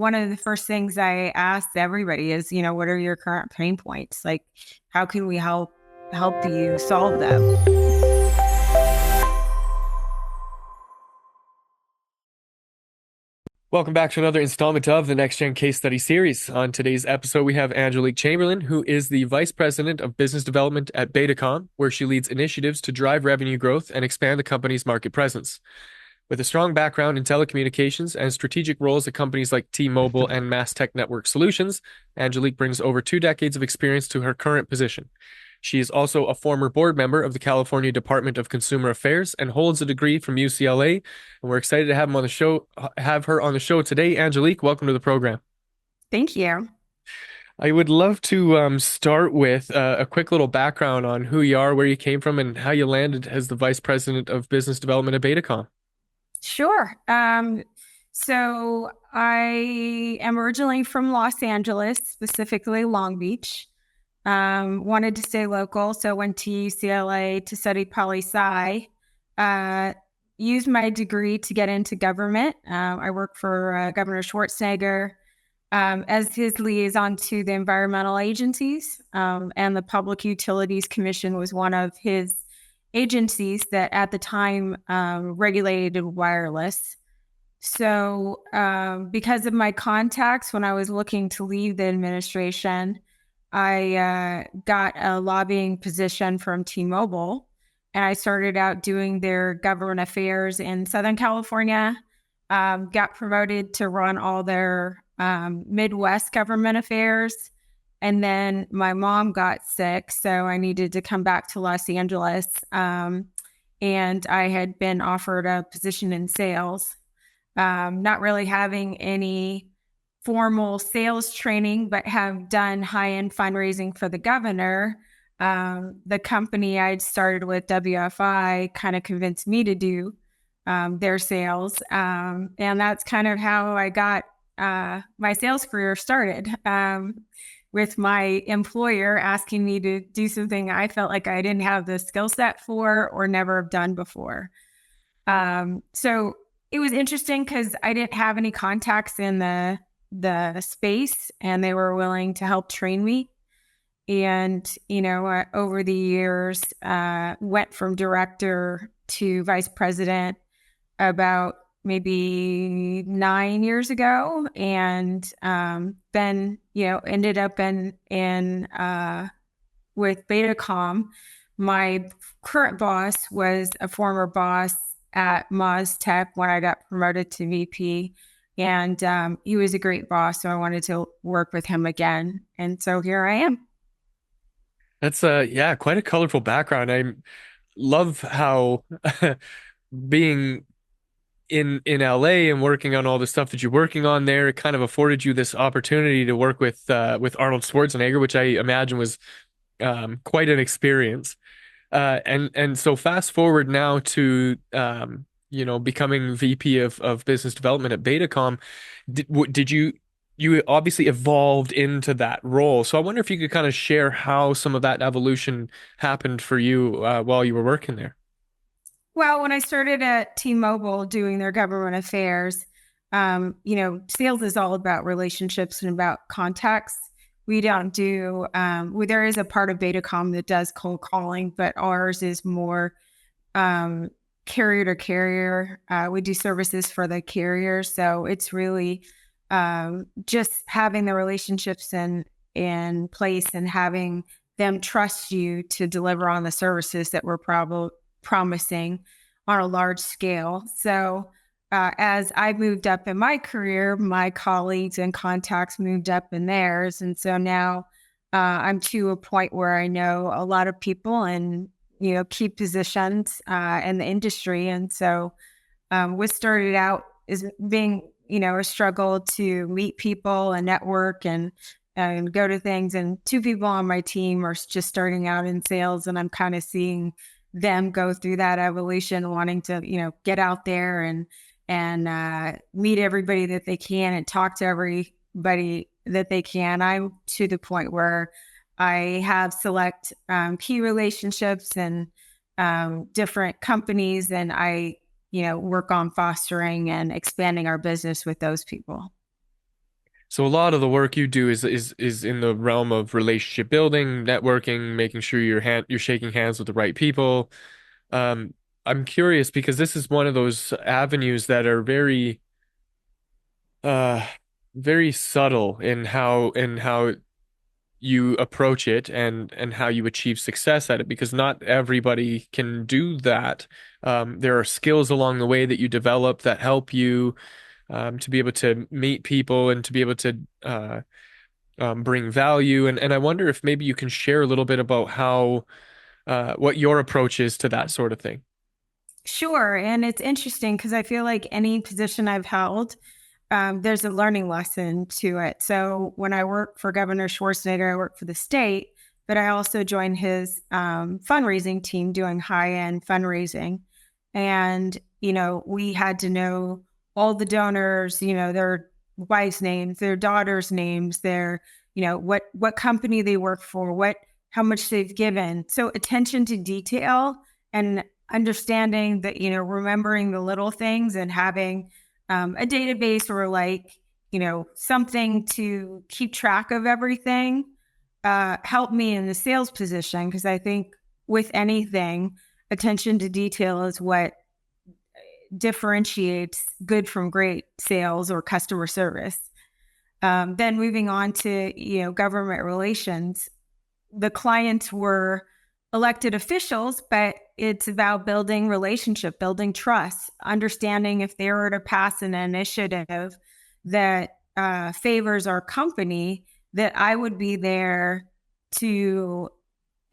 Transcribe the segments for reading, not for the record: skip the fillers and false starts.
one of the first things I asked everybody is, what are your current pain points? Like, how can we help you solve them? Welcome back to another installment of the Next Gen Case Study Series. On today's episode, we have Angelique Chamberlain, who is the Vice President of Business Development at Betacom, where she leads initiatives to drive revenue growth and expand the company's market presence. With a strong background in telecommunications and strategic roles at companies like T-Mobile and MasTech Network Solutions, Angelique brings over 2 decades of experience to her current position. She is also a former board member of the California Department of Consumer Affairs and holds a degree from UCLA. And we're excited to have her on the show today. Angelique, welcome to the program. Thank you. I would love to start with a quick little background on who you are, where you came from, and how you landed as the Vice President of Business Development at Betacom. Sure. So I am originally from Los Angeles, specifically Long Beach. Wanted to stay local, so went to UCLA to study poli-sci. Used my degree to get into government. I work for Governor Schwarzenegger as his liaison to the environmental agencies, and the Public Utilities Commission was one of his agencies that at the time regulated wireless. So because of my contacts, when I was looking to leave the administration, I got a lobbying position from T-Mobile, and I started out doing their government affairs in Southern California. Got promoted to run all their Midwest government affairs. And then my mom got sick, so I needed to come back to Los Angeles. And I had been offered a position in sales, not really having any formal sales training, but have done high-end fundraising for the governor. The company I'd started with, WFI, kind of convinced me to do their sales. And that's kind of how I got my sales career started, with my employer asking me to do something I felt like I didn't have the skill set for or never have done before. So it was interesting because I didn't have any contacts in the space, and they were willing to help train me. And, over the years, went from director to vice president about maybe 9 years ago, and then ended up in with Betacom. My current boss was a former boss at MasTech when I got promoted to VP, and he was a great boss, so I wanted to work with him again, and so here I am. That's yeah, quite a colorful background. I love how being in LA and working on all the stuff that you're working on there, it kind of afforded you this opportunity to work with Arnold Schwarzenegger, which I imagine was quite an experience. And so fast forward now to becoming VP of business development at Betacom. Did you obviously evolved into that role? So I wonder if you could kind of share how some of that evolution happened for you while you were working there. Well, when I started at T-Mobile doing their government affairs, sales is all about relationships and about contacts. We don't do, there is a part of Betacom that does cold calling, but ours is more carrier to carrier. We do services for the carriers. So it's really just having the relationships in place and having them trust you to deliver on the services that we're promising on a large scale. So as I moved up in my career, my colleagues and contacts moved up in theirs. And so now I'm to a point where I know a lot of people and, key positions in the industry. And so what started out as being, a struggle to meet people and network and go to things. And two people on my team are just starting out in sales, and I'm kind of seeing them go through that evolution, wanting to, get out there and meet everybody that they can and talk to everybody that they can. I'm to the point where I have select key relationships and different companies, and I, work on fostering and expanding our business with those people. So a lot of the work you do is in the realm of relationship building, networking, making sure you're shaking hands with the right people. Um, I'm curious because this is one of those avenues that are uh very subtle in how you approach it and how you achieve success at it because not everybody can do that. There are skills along the way that you develop that help you to be able to meet people and to be able to bring value. And I wonder if maybe you can share a little bit about how what your approach is to that sort of thing. Sure. And it's interesting because I feel like any position I've held, there's a learning lesson to it. So when I worked for Governor Schwarzenegger, I worked for the state, but I also joined his fundraising team doing high end fundraising. And, we had to know all the donors, their wives' names, their daughters' names, their, what company they work for, how much they've given. So attention to detail and understanding that, remembering the little things and having a database or like, something to keep track of everything helped me in the sales position because I think with anything, attention to detail is what differentiates good from great sales or customer service. Then moving on to, government relations, the clients were elected officials, but it's about building relationship, building trust, understanding if they were to pass an initiative that favors our company, that I would be there to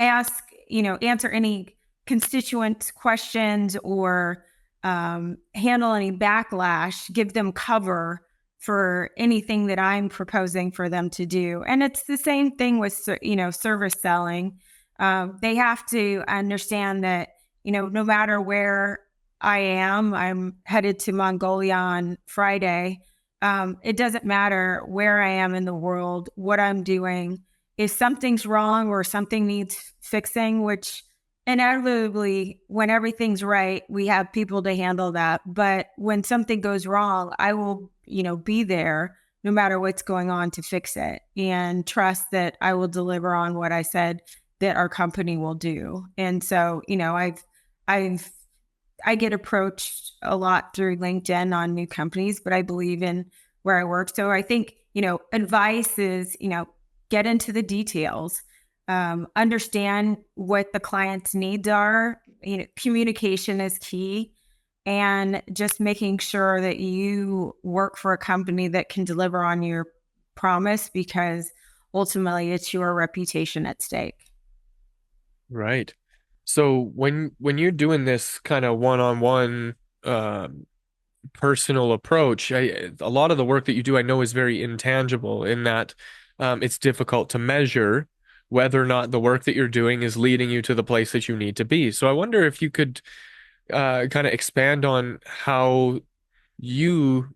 ask, answer any constituent questions or handle any backlash, give them cover for anything that I'm proposing for them to do. And it's the same thing with, service selling. They have to understand that, no matter where I am, I'm headed to Mongolia on Friday. It doesn't matter where I am in the world, what I'm doing. If something's wrong or something needs fixing, which inevitably, when everything's right, we have people to handle that. But when something goes wrong, I will, be there no matter what's going on to fix it and trust that I will deliver on what I said that our company will do. And so, I've, I get approached a lot through LinkedIn on new companies, but I believe in where I work. So I think, advice is, get into the details, understand what the client's needs are. Communication is key, and just making sure that you work for a company that can deliver on your promise because ultimately it's your reputation at stake. Right. So when you're doing this kind of one-on-one personal approach, a lot of the work that you do, I know, is very intangible in that it's difficult to measure whether or not the work that you're doing is leading you to the place that you need to be. So I wonder if you could kind of expand on how you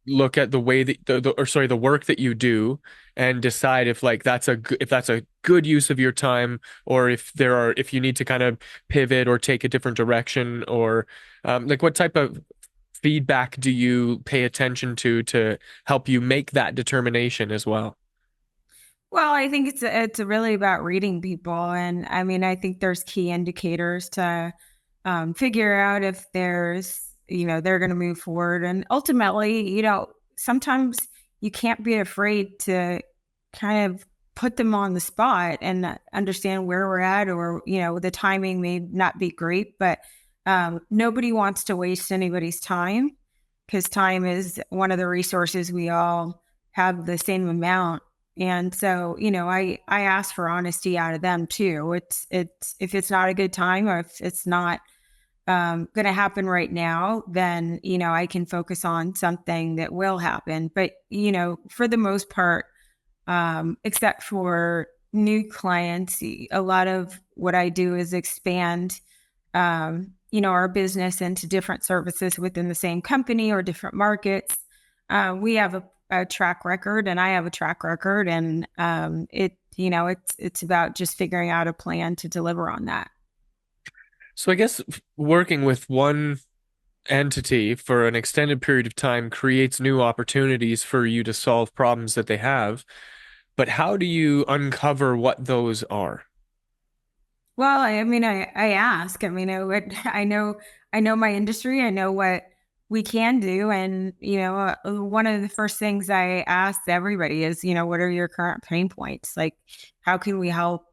look at the way that or sorry, the work that you do and decide if like if that's a good use of your time or if you need to kind of pivot or take a different direction or like what type of feedback do you pay attention to help you make that determination as well? Well, I think it's really about reading people, and I mean, I think there's key indicators to figure out if they're going to move forward, and ultimately, sometimes you can't be afraid to kind of put them on the spot and understand where we're at, or the timing may not be great, but nobody wants to waste anybody's time because time is one of the resources we all have the same amount. And so, I ask for honesty out of them too. It's if it's not a good time or if it's not going to happen right now, then, I can focus on something that will happen. But, for the most part, except for new clients, a lot of what I do is expand, our business into different services within the same company or different markets. We have a track record, and I have a track record, and it's about just figuring out a plan to deliver on that. So I guess working with one entity for an extended period of time creates new opportunities for you to solve problems that they have. But how do you uncover what those are? Well, I mean, I ask. I mean, I know my industry. I know what we can do, and one of the first things I ask everybody is, what are your current pain points? Like, how can we help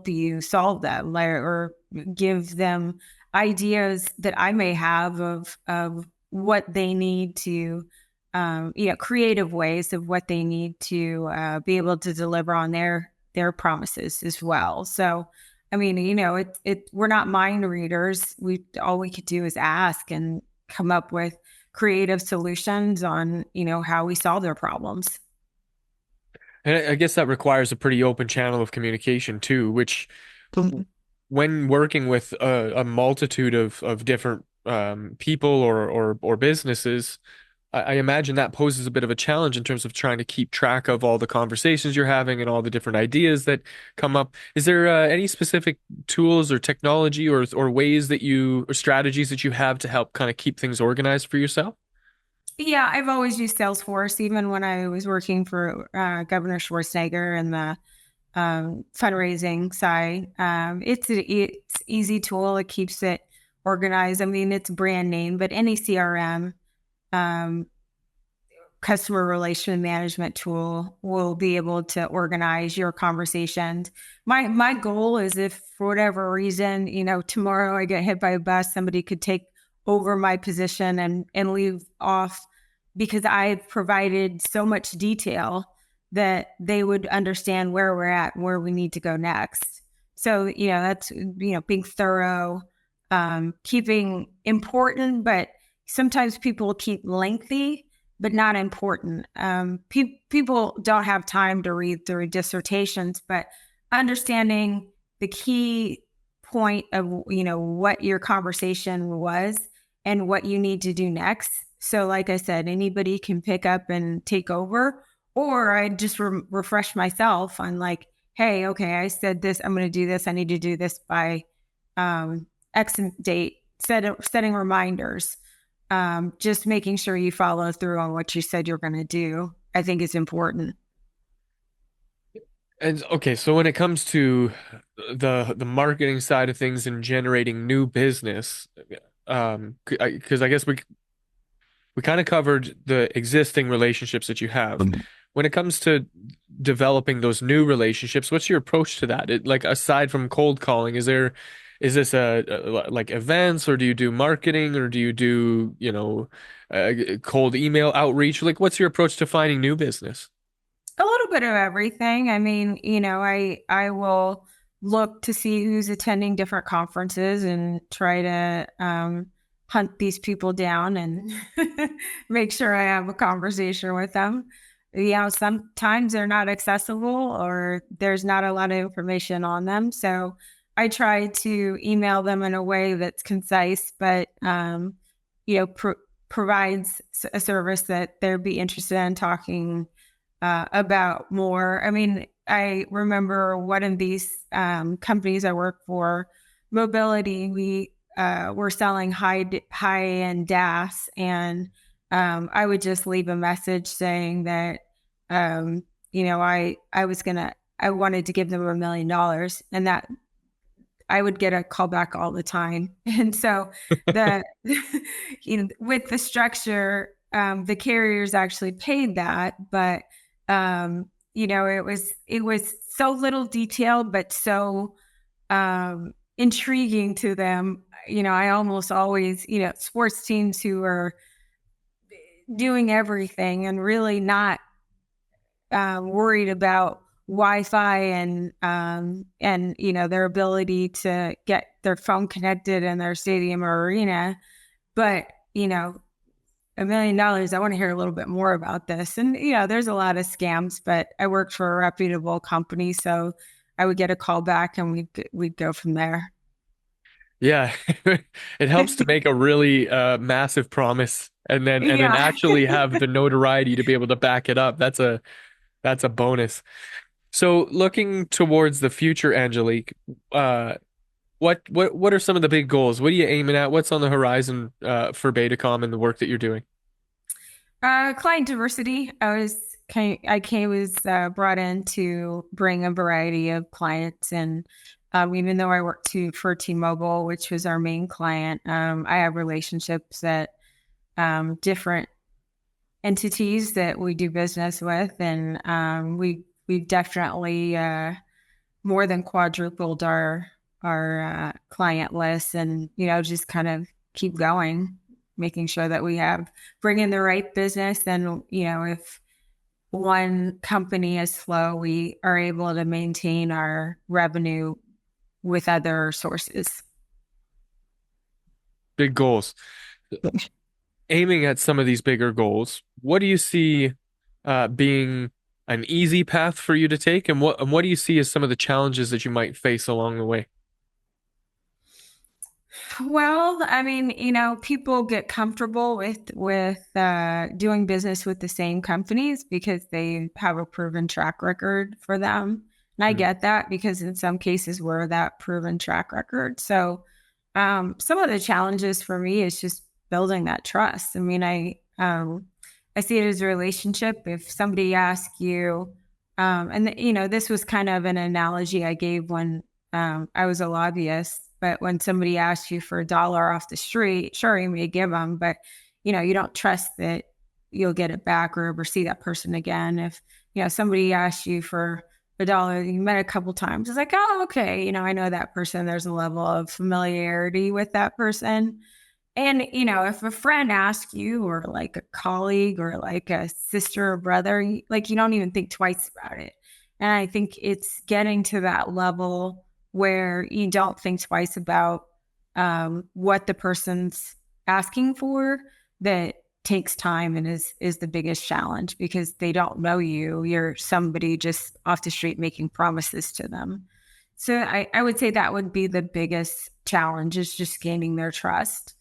you solve them, like, or give them ideas that I may have of what they need to, creative ways of what they need to be able to deliver on their promises as well. So I mean, we're not mind readers. All we could do is ask and come up with creative solutions on, how we solve their problems. And I guess that requires a pretty open channel of communication too, which when working with a multitude of different people or businesses, I imagine that poses a bit of a challenge in terms of trying to keep track of all the conversations you're having and all the different ideas that come up. Is there any specific tools or technology or ways that you or strategies that you have to help kind of keep things organized for yourself? Yeah, I've always used Salesforce, even when I was working for Governor Schwarzenegger and the fundraising side. It's easy tool. It keeps it organized. I mean, it's brand name, but any CRM, um, customer relation management tool will be able to organize your conversations. My goal is, if for whatever reason, tomorrow I get hit by a bus, somebody could take over my position and leave off, because I've provided so much detail that they would understand where we're at and where we need to go next. So, that's, being thorough, keeping important, but sometimes people keep lengthy but not important. People don't have time to read through dissertations, but understanding the key point of, what your conversation was and what you need to do next. So, like I said, anybody can pick up and take over, or I just refresh myself on, like, hey, okay, I said this, I'm going to do this, I need to do this by X date, setting reminders, just making sure you follow through on what you said you're going to do, I think is important. And okay, so when it comes to the marketing side of things and generating new business, because I guess we kind of covered the existing relationships that you have. When it comes to developing those new relationships, what's your approach to that? Like aside from cold calling, is this like events, or do you do marketing, or do you do, cold email outreach? Like, what's your approach to finding new business? A little bit of everything. I mean, I will look to see who's attending different conferences and try to hunt these people down and make sure I have a conversation with them. Sometimes they're not accessible or there's not a lot of information on them. So I try to email them in a way that's concise, but you know, pro- provides a service that they'd be interested in talking about more. I mean, I remember one of these companies I work for, mobility. We were selling high end DAS, and I would just leave a message saying that I wanted to give them $1 million, and that I would get a call back all the time. And so the with the structure, the carriers actually paid that, but it was so little detail, but so intriguing to them. I almost always, sports teams who are doing everything and really not worried about Wi-Fi and their ability to get their phone connected in their stadium or arena. But $1 million, I want to hear a little bit more about this. And there's a lot of scams, but I worked for a reputable company, so I would get a call back and we'd go from there. Yeah, it helps to make a really massive promise and then Yeah. actually have the notoriety to be able to back it up. That's a bonus. So looking towards the future, Angelique, what are some of the big goals? What are you aiming at? What's on the horizon for Betacom and the work that you're doing? Client diversity. I was brought in to bring a variety of clients, and even though I worked for T-Mobile, which was our main client, I have relationships at different entities that we do business with, and we've definitely more than quadrupled our client list, and just kind of keep going, making sure that we have bring in the right business, and if one company is slow, we are able to maintain our revenue with other sources. Big goals. Aiming at some of these bigger goals, what do you see being an easy path for you to take, and what do you see as some of the challenges that you might face along the way? Well, I mean, people get comfortable with doing business with the same companies because they have a proven track record for them. And I Mm. get that because in some cases we're that proven track record. So some of the challenges for me is just building that trust. I mean, I see it as a relationship. If somebody asks you, this was kind of an analogy I gave when I was a lobbyist. But when somebody asks you for $1 off the street, sure, you may give them, but you don't trust that you'll get it back or ever see that person again. If somebody asks you for $1 you met a couple times, it's like, oh, okay, I know that person. There's a level of familiarity with that person. And, if a friend asks you, or like a colleague, or like a sister or brother, like you don't even think twice about it. And I think it's getting to that level where you don't think twice about what the person's asking for, that takes time and is the biggest challenge because they don't know you. You're somebody just off the street making promises to them. So I would say that would be the biggest challenge, is just gaining their trust.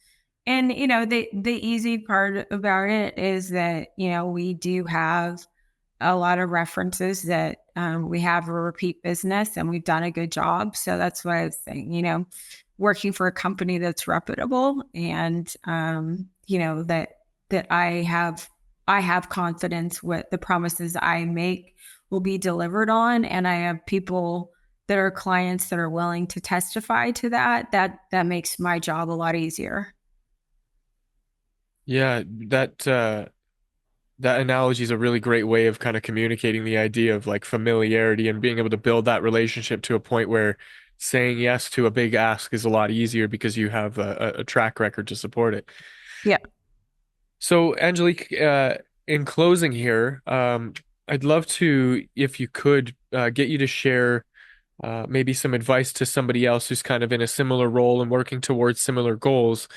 And the easy part about it is that we do have a lot of references that we have a repeat business and we've done a good job. So that's what I was saying. Working for a company that's reputable, and that I have confidence with the promises I make will be delivered on, and I have people that are clients that are willing to testify to that. That makes my job a lot easier. Yeah, that analogy is a really great way of kind of communicating the idea of like familiarity and being able to build that relationship to a point where saying yes to a big ask is a lot easier because you have a track record to support it. Yeah. So, Angelique, in closing here, I'd love to, if you could, get you to share maybe some advice to somebody else who's kind of in a similar role and working towards similar goals.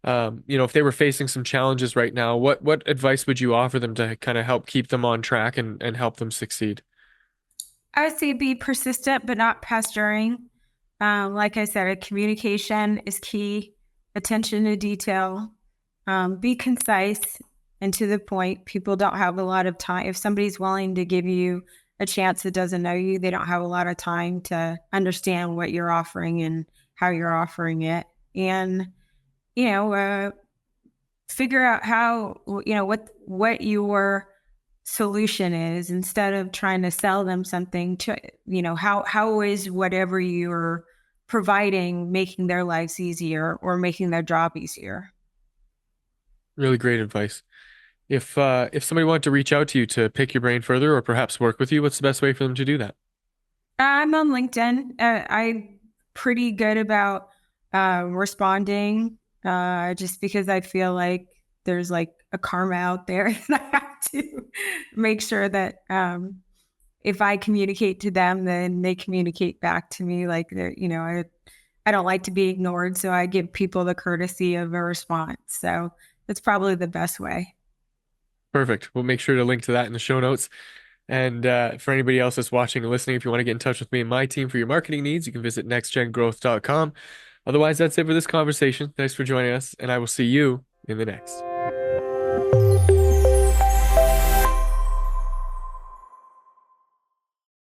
If they were facing some challenges right now, what advice would you offer them to kind of help keep them on track and help them succeed? I would say be persistent, but not pasturing. Like I said, communication is key. Attention to detail. Be concise and to the point. People don't have a lot of time. If somebody's willing to give you a chance that doesn't know you, they don't have a lot of time to understand what you're offering and how you're offering it. And you know, uh, figure out how what your solution is, instead of trying to sell them something. To how is whatever you're providing making their lives easier or making their job easier. Really great advice. If somebody wanted to reach out to you to pick your brain further or perhaps work with you, what's the best way for them to do that? I'm on LinkedIn. I'm pretty good about responding, just because I feel like there's like a karma out there that I have to make sure that if I communicate to them, then they communicate back to me. Like, I don't like to be ignored, so I give people the courtesy of a response. So that's probably the best way. Perfect. We'll make sure to link to that in the show notes. And for anybody else that's watching and listening, if you want to get in touch with me and my team for your marketing needs, you can visit nextgengrowth.com. Otherwise, that's it for this conversation. Thanks for joining us, and I will see you in the next.